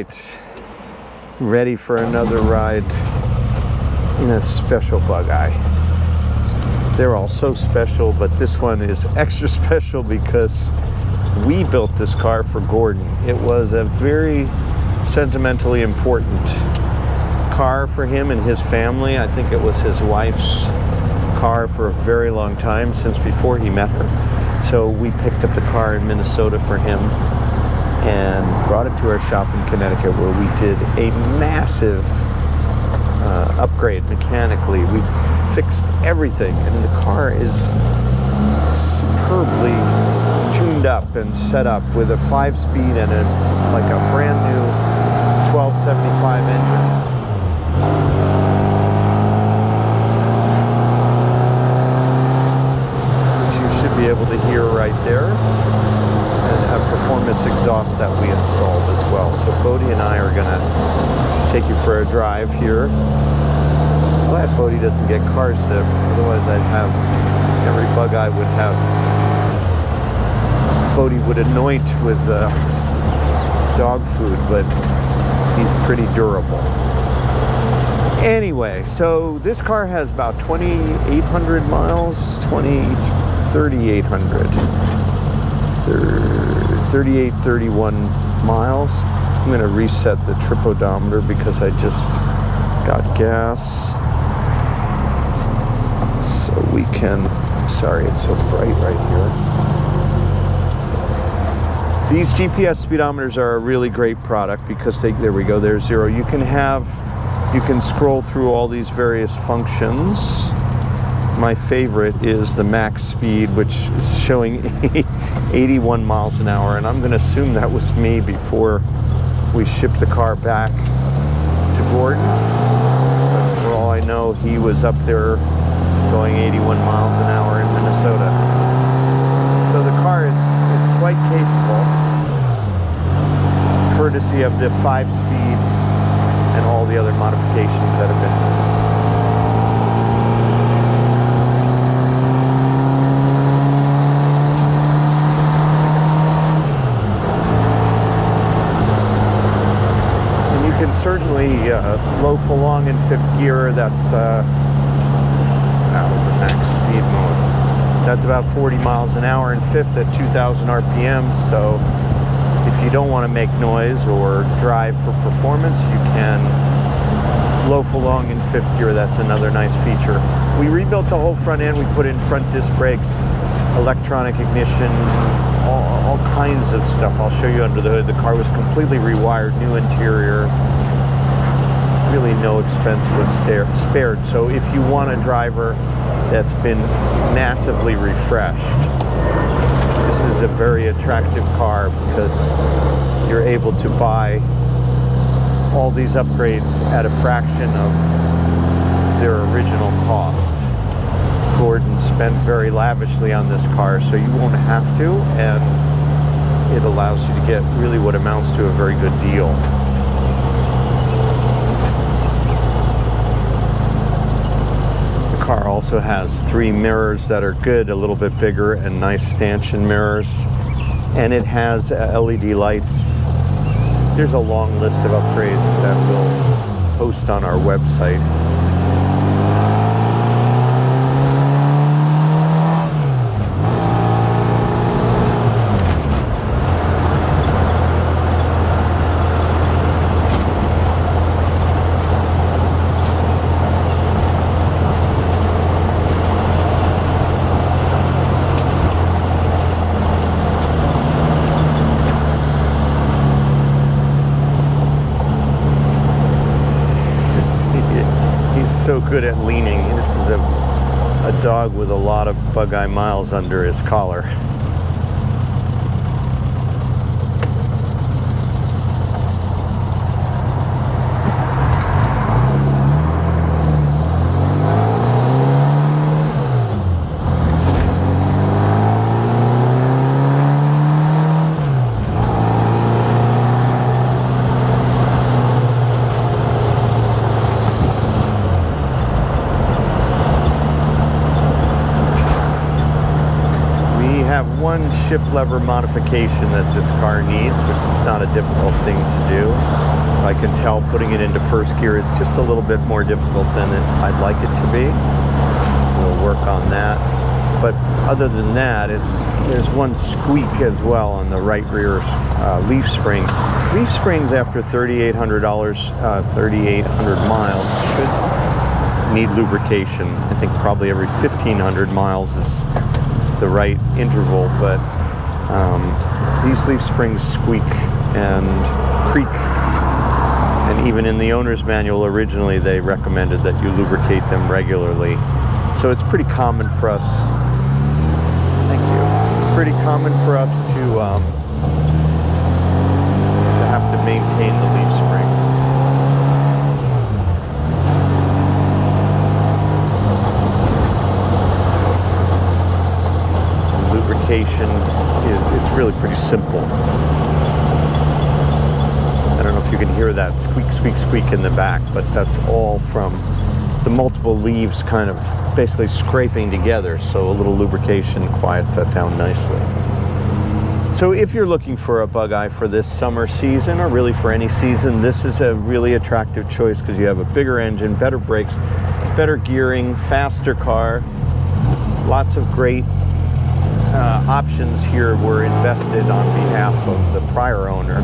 right, ready for another ride in a special Bugeye. They're all so special, but this one is extra special because we built this car for Gordon. It was a very sentimentally important car for him and his family. I think it was his wife's car for a very long time, since before he met her. So we picked up the car in Minnesota for him and brought it to our shop in Connecticut, where we did a massive upgrade mechanically. We fixed everything, and the car is superbly tuned up and set up with a 5-speed and a brand new 1275 engine. Which you should be able to hear right there. And a performance exhaust that we installed as well. So Bodie and I are going to take you for a drive here. I'm glad Bodie doesn't get car sick, otherwise every Bugeye would have, Bodie would anoint with dog food, but he's pretty durable. Anyway, so this car has about 2,800 miles, 3,800, 3,831 miles. I'm going to reset the trip odometer because I just got gas. So we can, I'm sorry, it's so bright right here. These GPS speedometers are a really great product because there we go, there's 0. You can scroll through all these various functions. My favorite is the max speed, which is showing 81 miles an hour, and I'm going to assume that was me before we shipped the car back to Gordon. But for all I know, he was up there going 81 miles an hour in Minnesota. So the car is quite capable, courtesy of the 5-speed and all the other modifications that have been. And you can certainly loaf along in 5th gear. That's the max speed mode. That's about 40 miles an hour in 5th at 2,000 RPM. So if you don't want to make noise or drive for performance, you can loaf along in 5th gear. That's another nice feature. We rebuilt the whole front end. We put in front disc brakes, electronic ignition, all kinds of stuff. I'll show you under the hood. The car was completely rewired, new interior. Really no expense was spared. So if you want a driver that's been massively refreshed, this is a very attractive car because you're able to buy all these upgrades at a fraction of their original cost. Gordon spent very lavishly on this car, so you won't have to, and it allows you to get really what amounts to a very good deal. Car also has 3 mirrors that are good, a little bit bigger, and nice stanchion mirrors, and it has LED lights. There's a long list of upgrades that we'll post on our website. So good at leaning. This is a dog with a lot of Bugeye miles under his collar. shift lever modification that this car needs, which is not a difficult thing to do. I can tell putting it into first gear is just a little bit more difficult than I'd like it to be. We'll work on that. But other than that, there's one squeak as well on the right rear leaf spring. Leaf springs after $3,800, 3,800 miles should need lubrication. I think probably every 1,500 miles is the right interval, but these leaf springs squeak and creak. And even in the owner's manual originally, they recommended that you lubricate them regularly. So it's pretty common for us. Thank you. Pretty common for us to have to maintain the leaf springs. And lubrication it's really pretty simple. I don't know if you can hear that squeak, squeak, squeak in the back, but that's all from the multiple leaves kind of basically scraping together, so a little lubrication quiets that down nicely. So if you're looking for a Bugeye for this summer season, or really for any season, this is a really attractive choice because you have a bigger engine, better brakes, better gearing, faster car. Lots of great options here were invested on behalf of the prior owner.